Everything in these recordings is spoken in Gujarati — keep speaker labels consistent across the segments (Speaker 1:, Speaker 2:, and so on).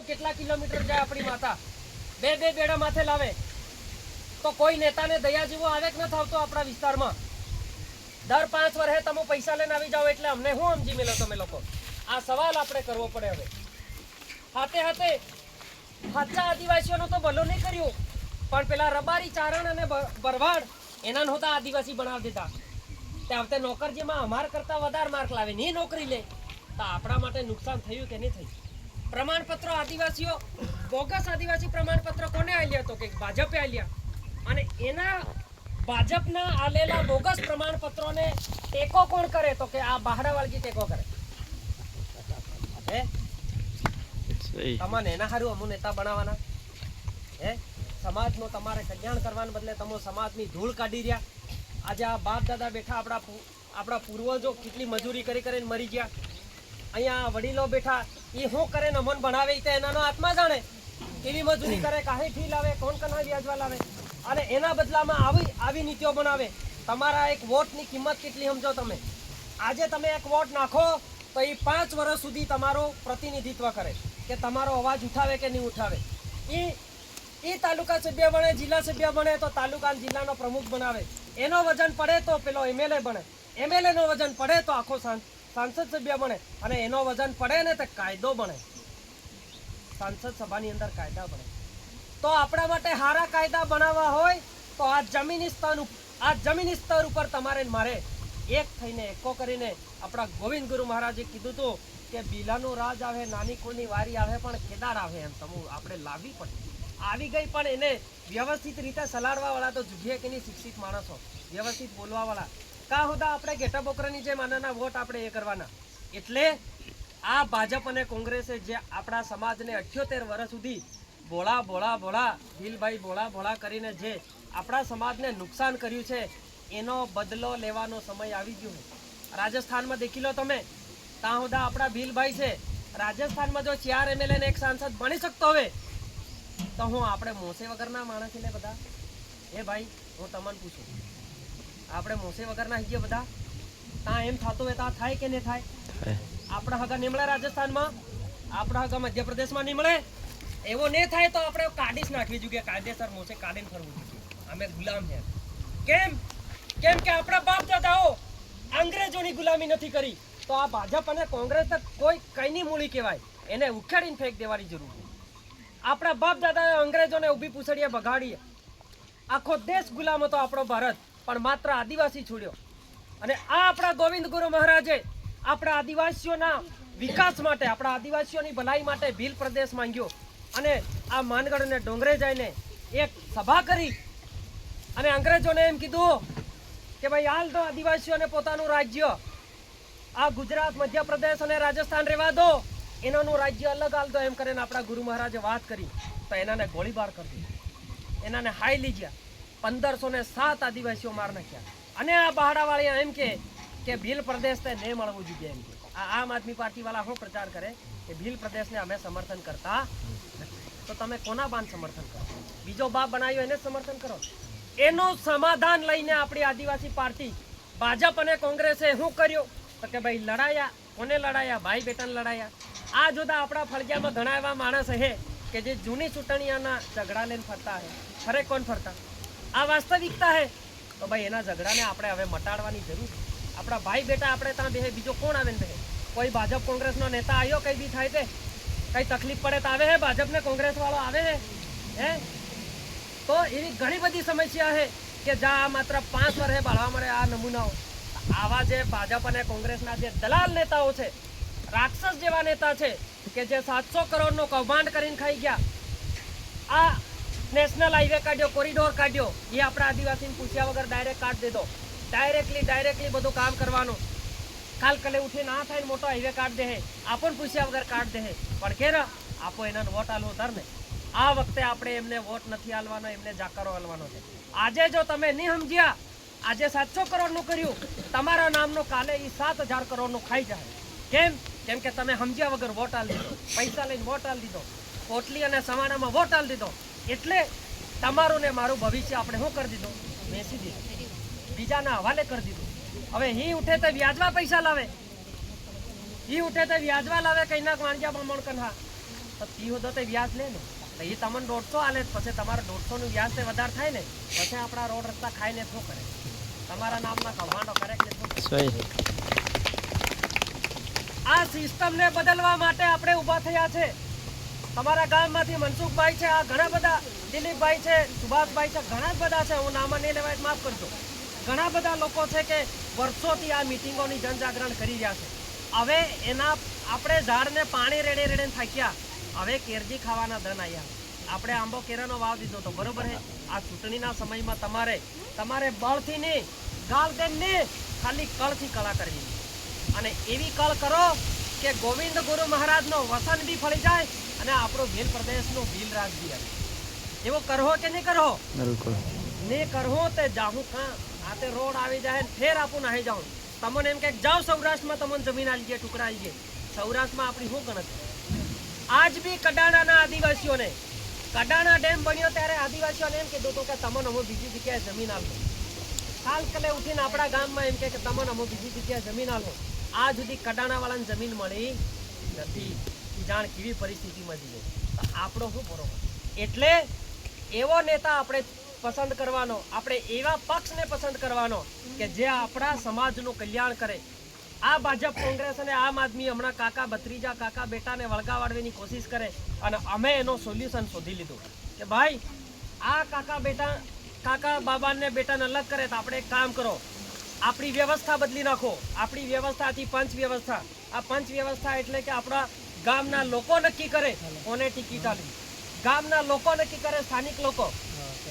Speaker 1: કેટલા કિલોમીટર જાય આપણી માતા, બે બેડા માથે લાવે, તો કોઈ નેતાને દયા જેવો આવે કે ન થતો આપણા વિસ્તારમાં? દર 5 વર્ષે તમે પૈસા લઈને આવી જાઓ એટલે અમને શું સમજી મેલો તમે લોકો? આ સવાલ આપણે કરવો પડે. હવે હાથે હાથે સાચા આદિવાસીઓનો તો ભલો નહીં કર્યું, પણ પેલા રબારી, ચારણ અને બરવાડ એના નહોતા આદિવાસી બનાવી દીધા. તે વખતે નોકરજીમાં અમાર કરતા વધારે માર્ક લાવે ને નોકરી લે, તો આપણા માટે નુકસાન થયું કે નહીં થયું? પ્રમાણપત્રો આદિવાસીઓ, બોગસ આદિવાસી પ્રમાણપત્ર કોને આલ્યા? તો કે ભાજપે આલ્યા. અને એના ભાજપના આલેલા બોગસ પ્રમાણપત્રોને ટેકો કોણ કરે? તો કે આ બહાડાવાળજી ટેકો કરે. હે તમને એના હારું અમુ નેતા બનાવવાના? હે સમાજનો તમારે કલ્યાણ કરવાને બદલે તમે સમાજની ધૂળ કાઢી રહ્યા. આજે આ બાપ દાદા બેઠા, આપણા પૂર્વજો કેટલી મજૂરી કરી કરીને મરી ગયા. અહીંયા વડીલો બેઠા, એ શું કરે ને અમન બનાવે તો એનાનો આત્મા જાણે. કેવી મજૂરી કરે, કાહી ઠી લાવે, કોણ કના વ્યાજવા લાવે, અને એના બદલામાં આવી નીતિઓ બનાવે. તમારા એક વોટની કિંમત કેટલી સમજો તમે? આજે તમે એક વોટ નાખો તો એ 5 વર્ષ સુધી તમારો પ્રતિનિધિત્વ કરે કે તમારો અવાજ ઉઠાવે કે નહીં ઉઠાવે. એ તાલુકા સભ્ય બને, જિલ્લા સભ્ય બને તો તાલુકા જિલ્લાનો પ્રમુખ બનાવે. એનો વજન પડે તો પેલો એમએલએ બને, એમએલએ નો વજન પડે તો આખો સાંસદ સભ્ય બને, અને એનો વજન પડે ને તો કાયદો બને. સાંસદ સભાની અંદર કાયદા બને. તો આપણા માટે સારા કાયદા બનાવવા હોય તો આ જમીની સ્તર ઉપર તમારે મારે એક થઈને એકો કરીને, આપણા ગોવિંદ ગુરુ મહારાજે કીધું હતું કે બિલાનું રાજ આવે, નાની કોની વારી આવે, પણ કેદાર આવે. એમ તમે આપણે લાવવી પડે. આવી ગઈ, પણ એને વ્યવસ્થિત રીતે સલાડવા વાળા તો જુઠીએ કે નહીં, શિક્ષિત માણસો, વ્યવસ્થિત બોલવા વાળા. કાં હોતા આપણે ઘેટા બોકરાની જે માનાના વોટ આપણે એ કરવાના. એટલે આ ભાજપ અને કોંગ્રેસે જે આપણા સમાજને 78 વર્ષ સુધી ભોળા ભીલભાઈ ભોળા કરીને જે આપણા સમાજને નુકસાન કર્યું છે, એનો બદલો લેવાનો સમય આવી ગયો. રાજસ્થાનમાં દેખી લો તમે, ત્યાં હોતા આપણા ભીલભાઈ છે. રાજસ્થાનમાં જો 4 એમએલએ ને 1 સાંસદ બની શકતો હવે, તો હું આપણે મોસે વગરના માણસ ને બધા? એ ભાઈ હું તમને પૂછું, આપણે મોસે વગરના હઈએ બધા? ત્યાં એમ થતું હોય ત્યાં થાય કે નહીં થાય? આપણા હગા નીમળે રાજસ્થાનમાં, આપણા હગા મધ્યપ્રદેશમાં નીમળે. એવો નહીં થાય તો આપણે કાઢી જ નાખવી જોઈએ, કાયદેસર મોસે કાઢીને ફરવું જોઈએ. અમે ગુલામ છે. કેમ કે આપણા બાપ દાદાઓ અંગ્રેજોની ગુલામી નથી કરી, તો આ ભાજપ અને કોંગ્રેસ કોઈ કઈની મૂળી કહેવાય, એને ઉખેડીને ફેંક દેવાની જરૂર. આપણા બાપ દાદાએ અંગ્રેજોને ઊભી પૂછડીએ ભગાડીએ. આખો દેશ ગુલામ હતો આપણો ભારત, પણ માત્ર આદિવાસી છોડ્યો. અને આ આપણા ગોવિંદ ગુરુ મહારાજે આપણા આદિવાસીઓના વિકાસ માટે, આપણા આદિવાસીઓની ભલાઈ માટે ભીલ પ્રદેશ માંગ્યો. અને આ માનગઢ અને ડોંગરે જઈને એક સભા કરી અને અંગ્રેજોને એમ કીધું કે ભાઈ હાલ તો આદિવાસીઓને પોતાનું રાજ્ય, આ ગુજરાત, મધ્યપ્રદેશ અને રાજસ્થાન રહેવા દો, એનાનું રાજ્ય અલગ હાલ દો, એમ કરીને આપણા ગુરુ મહારાજે વાત કરી. તો એનાને ગોળીબાર કરી દીધો, એનાને હાઈ લીધા. 1507 આદિવાસીઓ માર નાખ્યા. અને આ બહાડાવાળા એમ કે ભીલ પ્રદેશને નહીં મળવું જોઈએ. એમ કે આ આમ આદમી પાર્ટી વાળા શું પ્રચાર કરે કે ભીલ પ્રદેશને અમે સમર્થન કરતા. તો તમે કોના બાન સમર્થન કરો? બીજો બાપ બનાવ્યો એને સમર્થન કરો. એનું સમાધાન લઈને આપણી આદિવાસી પાર્ટી ભાજપ અને કોંગ્રેસે શું કર્યું? તો કે ભાઈ લડાયા. કોને લડાયા? ભાઈ બેટાને લડાયા. આ જોતા આપણા ફળિયામાં ઘણા એવા માણસ છે કે જે જૂની ચૂંટણીઓના ઝઘડા લઈને ફરતા છે. ખરે કોણ ફરતા? આ વાસ્તવિકતા છે. તો ભાઈ એના ઝઘડાને આપણે હવે મટાડવાની જરૂર છે. આપણા ભાઈ બેટા આપણે ત્યાં બેહે, બીજો કોણ આવે ને બેહે? કોઈ ભાજપ કોંગ્રેસનો નેતા આવ્યો, કઈ બી થાય તે કઈ તકલીફ પડે તો આવે હે ભાજપ ને કોંગ્રેસ વાળો આવે હે? તો એવી ઘણી બધી સમસ્યા છે કે જ્યાં માત્ર 5 વર્ષે બાળવા મળે આ નમૂનાઓ. આવા જે ભાજપ અને કોંગ્રેસના જે દલાલ નેતાઓ છે, રાક્ષસ જેવા નેતા છે કે જે 700 કરોડનો કૌભાંડ કરીને ખાઈ ગયા. આ નેશનલ હાઈવે કાઢ્યો, કોરિડોર કાઢ્યો, એ આપણા આદિવાસીને પૂછ્યા વગર ડાયરેક્ટ કાઢ દીધો. ડાયરેક્ટલી બધું કામ કરવાનું. કાલ કલે ઉઠી ના થાય ને મોટો હાઈવે કાઢ દે, આપણ પૂછ્યા વગર કાઢ દે. પણ કે આપો એના વોટ આલવો ધર ને. આ વખતે આપણે એમને વોટ નથી આલવાનો, એમને જાકારો આલવાનો છે. આજે જો તમે નહીં સમજ્યા, આજે 700 કરોડનું કર્યું, તમારા નામનો કાલે એ 7000 કરોડનું ખાઈ જાય. કેમ કે તમે સમજ્યા વગર વોટ આલી દીધો, પૈસા લઈને વોટ આલી દીધો, પોટલી અને સવાણામાં વોટ આલી દીધો. એટલે તમારું ને મારું ભવિષ્ય આપણે શું કરી દીધું? બેસી દીધું, બીજાના હવાલે કરી દીધું. હવે હી ઉઠે તો વ્યાજવા પૈસા લાવે, કઈ ના વાણિયા બમણ કન્હા. તો 30 તો વ્યાજ લે ને તો એ તમને 150 આલે પછી તમારે 150 નું વ્યાજ તે વધારે થાય ને પછી આપણા રોડ રસ્તા ખાઈને શું કરે તમારા નામના કમાન્ડો કરે કે શું આ સિસ્ટમને બદલવા માટે આપણે ઊભા થયા છે તમારા ગામમાંથી મનસુખભાઈ છે આ ઘણા બધા દિલીપભાઈ છે સુભાષભાઈ છે ઘણા બધા છે હું નામ નહીં લેવાય માફ કરજો ઘણા બધા લોકો છે કે વર્ષોથી આ મીટિંગોની જનજાગરણ કરી રહ્યા છે હવે એના આપણે ઝાડને પાણી રેડે થાક્યા હવે કેરજી ખાવાના દન આવ્યા આપણે આંબો કેરાનો વાવ દીધો તો બરોબર છે આ ચૂંટણીના સમયમાં તમારે બળથી નહીં ગાળદેન નહીં ખાલી કળથી કળા કરવી અને એવી કળ કરો કે ગોવિંદ ગુરુ મહારાજનો વસન બી ફળી જાય અને આપણો ભીલ પ્રદેશનો ભીલ રાજ બી આવે એવો કરહો કે નહીં કરહો બિલકુલ નહીં કરહો તે જાહું કાં આ તે રોડ આવી જાય ફેર આપું નાહી જાઉં તમને એમ કે જાઓ સૌરાષ્ટ્રમાં તમને જમીન આલી ગઈ ટુકડા આલી ગઈ સૌરાષ્ટ્રમાં આપણી શું ગણતરી આજ બી કડાણાના આદિવાસીઓને કડાણા ડેમ બન્યો ત્યારે આદિવાસીઓને એમ કીધું હતું કે તમને અમે બીજી જગ્યાએ જમીન આલો કાલ કલે ઉઠીને આપણા ગામમાં એમ કે તમને અમે બીજી જગ્યાએ જમીન આલો આ સુધી કડાણાવાળાને જમીન મળી નથી જાણ કેવી પરિસ્થિતિમાં જીવે તો આપણો શું બરોબર એટલે એવો નેતા આપણે પસંદ કરવાનો આપણે એવા પક્ષને પસંદ કરવાનો કે જે આપણા સમાજનું કલ્યાણ કરે આ ભાજપ કોંગ્રેસ અને આમ આદમી હમણાં કાકા ભત્રીજા કાકા બેટાને વળગાવાડવાની કોશિશ કરે અને અમે એનો સોલ્યુશન શોધી લીધું કે ભાઈ આ કાકા બાબાને બેટાને અલગ કરે તો આપણે એક કામ કરો આપણી વ્યવસ્થા બદલી નાખો આપણી વ્યવસ્થાથી પંચ વ્યવસ્થા આ પંચ વ્યવસ્થા એટલે કે આપણા ગામના લોકો નક્કી કરે કોને ટિકિટ આપી ગામના લોકો નક્કી કરે સ્થાનિક લોકો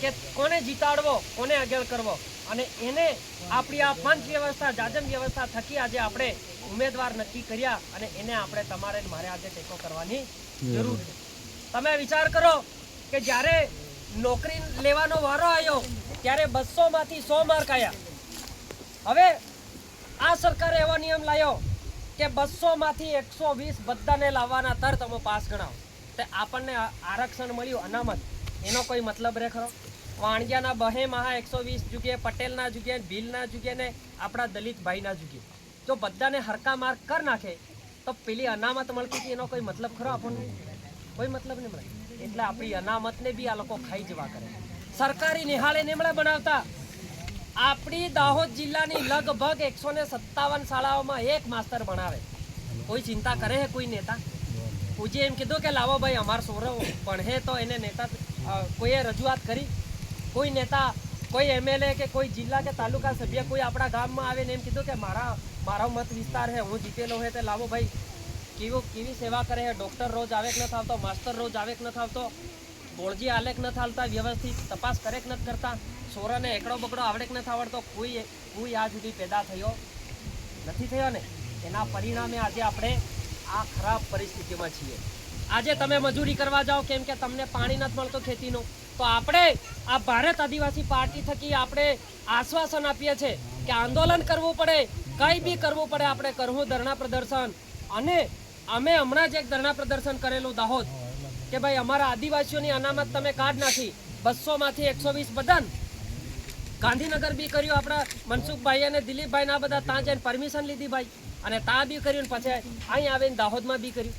Speaker 1: કે કોને જીતાડવો કોને આગળ કરવો અને એને આપણી આ પંચ વ્યવસ્થા જાજમ વ્યવસ્થા થકી આજે આપણે ઉમેદવાર નક્કી કર્યા અને એને આપણે તમારે મારે આજે ટેકો કરવાની જરૂર છે તમે વિચાર કરો કે જ્યારે નોકરી લેવાનો વારો આવ્યો ત્યારે 200 માંથી 100 માર્ક આવ્યા હવે આ સરકારે એવો નિયમ લાવ્યો કે 200 માંથી 120 બધાને લાવવાના તર તમે પાસ ગણાવો તે આપણને આરક્ષણ મળ્યું અનામત એનો કોઈ મતલબ રે ખરો વાણિયાના બહે મહા 120 જગ્યાએ પટેલના જગ્યાએ ભીલના જગ્યાએ ને આપણા દલિત ભાઈના જગ્યાએ જો બધાને હરકા માર્ક કર નાખે તો પેલી અનામત મળતી હતી એનો કોઈ મતલબ ખરો આપણને કોઈ મતલબ નહીં મળે એટલે આપણી અનામતને બી આ લોકો ખાઈ જવા કરે સરકારી નિહાળે નિમળે બનાવતા આપણી દાહોદ જિલ્લાની લગભગ 157 શાળાઓમાં એક માસ્તર ભણાવે કોઈ ચિંતા કરે છે કોઈ નેતા પૂછે એમ કીધું કે લાવો ભાઈ અમારો છોરો ભણે તો એને નેતા કોઈએ રજૂઆત કરી કોઈ નેતા કોઈ એમએલએ કે કોઈ જિલ્લા કે તાલુકા સભ્ય કોઈ આપણા ગામમાં આવે ને એમ કીધું કે મારો મત વિસ્તાર છે હું જીતેલો હોય તો લાવો ભાઈ કેવી સેવા કરે છે ડૉક્ટર રોજ આવે કે ન આવતો માસ્ટર રોજ આવે કે ન આવતો ગોળજી આલે કે ન આવતા વ્યવસ્થિત તપાસ કરે કે નથી કરતા છોરાને એકડો બકડો આવડે કે નથી આવડતો કોઈ આ સુધી પેદા થયો નથી થયો ને એના પરિણામે આજે આપણે આ ખરાબ પરિસ્થિતિમાં છીએ આજે તમે મજૂરી કરવા જાઓ કેમ કે તમને પાણી નથી મળતું ખેતીનું તો આપણે આ ભારત આદિવાસી પાર્ટી થકી આપણે આશ્વાસન આપીએ છીએ કે આંદોલન કરવું પડે કંઈ બી કરવું પડે આપણે કરવું ધરણા પ્રદર્શન અને અમે હમણાં જ એક ધરણા પ્રદર્શન કરેલું દાહોદ કે ભાઈ અમારા આદિવાસીઓની અનામત તમે કાઢ નાખી 200 માંથી 120 બધાને ગાંધીનગર બી કર્યું આપણા મનસુખભાઈ અને દિલીપભાઈ ના બધા ત્યાં જઈને પરમિશન લીધી ભાઈ અને ત્યાં બી કર્યું ને પછી અહીં આવીને દાહોદમાં બી કર્યું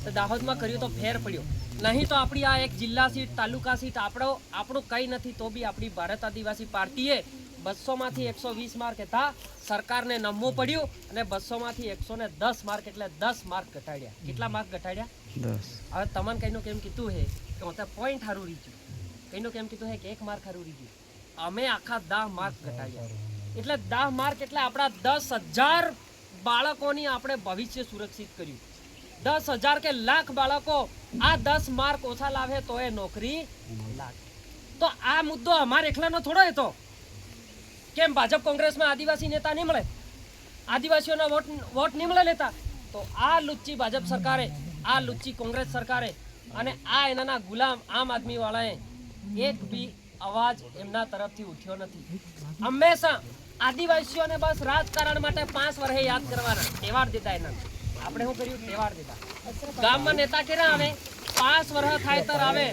Speaker 1: તો દાહોદમાં કર્યું તો ફેર પડ્યો નહીં તો આપણી આ એક જિલ્લા સીટ તાલુકા સીટ આપણું કંઈ નથી તો બી આપણી ભારત આદિવાસી પાર્ટીએ 200 માંથી 120 માર્ક હતા સરકારને નમવું પડ્યું અને 200 માંથી 110 માર્ક એટલે 10 માર્ક ઘટાડ્યા કેટલા માર્ક ઘટાડ્યા 10 હવે તમને કઈનું કેમ કીધું હે કે હું પોઈન્ટ હારું રહી ગયું કઈનું કેમ કીધું હે કે 1 માર્ક હારું રહી ગયું અમે આખા 10 માર્ક ઘટાડ્યા એટલે 10 માર્ક એટલે આપણા 10,000 બાળકોની આપણે ભવિષ્ય સુરક્ષિત કર્યું 10,000 કે લાખ બાળકો આ 10 માર્ક ઓછા લાવે તો એ નોકરી લાગે તો આ મુદ્દો અમારે એકલાનો થોડો હતો કેમ ભાજપ કોંગ્રેસમાં આદિવાસી નેતા નહીં મળે આદિવાસીઓના વોટ નહીં મળે નેતા તો આ લુચ્ચી ભાજપ સરકારે આ લુચ્ચી કોંગ્રેસ સરકારે અને આ એના ગુલામ આમ આદમી વાળાએ એક બી અવાજ એમના તરફથી ઉઠ્યો નથી હંમેશા આદિવાસીઓને બસ રાજકારણ માટે 5 વર્ષે યાદ કરવાના તહેવાર દીધા એના આપણે શું કર્યું તહેવાર દીધા ગામમાં નેતા કેરા આવે 5 વર્ષ થાય તર આવે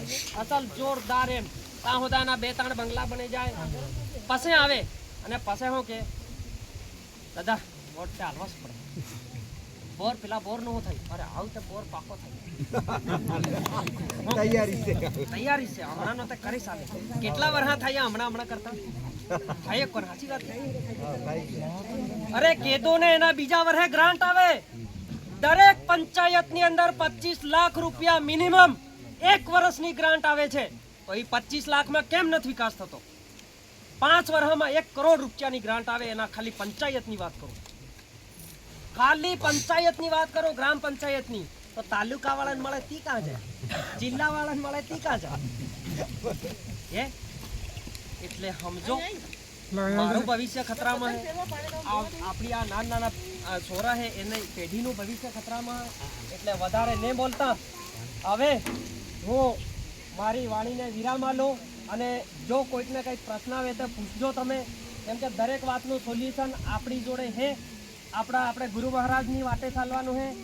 Speaker 1: અસલ જોરદાર એમ ત્યાં હોદાના 2-3 બંગલા બની જાય પછી આવે અને પછી શું કે દાદા વોટ ચાલવા જ પડે બોર પેલા બોર નું થાય અરે આવ તે બોર પાકો થાય
Speaker 2: તૈયારી છે
Speaker 1: તૈયારી છે હમણાં નો તે કરી સાલે કેટલા વર્ષા થાય હમણાં કરતા થાય એક સાચી વાત છે. અરે કેદો ને એના બીજા વર્ષે ગ્રાન્ટ આવે દરેક પંચાયત ની અંદર 25 લાખ રૂપિયા મિનિમમ એક વર્ષની ગ્રાન્ટ આવે છે. તો એ 25 લાખમાં કેમ નથી વિકાસ થતો? 5 વર્ષમાં 1 કરોડ રૂપિયાની ગ્રાન્ટ આવે એના ખાલી પંચાયતની વાત કરો, ખાલી પંચાયતની વાત કરો, ગ્રામ પંચાયતની. તો તાલુકા વાળાને મળે તી કાં જાય, જિલ્લા વાળાને મળે તી કાં જાય? હે એટલે સમજો મારું ભવિષ્ય ખતરામાં છે, આપણી આ નાના છોરા છે એને પેઢીનું ભવિષ્ય ખતરામાં. એટલે વધારે નહીં બોલતા હવે હું મારી વાણીને વિરામ લો. અને જો કોઈકને કંઈક પ્રશ્ન આવે તો પૂછજો તમે, કેમ કે દરેક વાતનું સોલ્યુશન આપણી જોડે છે. આપણે ગુરુ મહારાજની વાટે ચાલવાનું છે.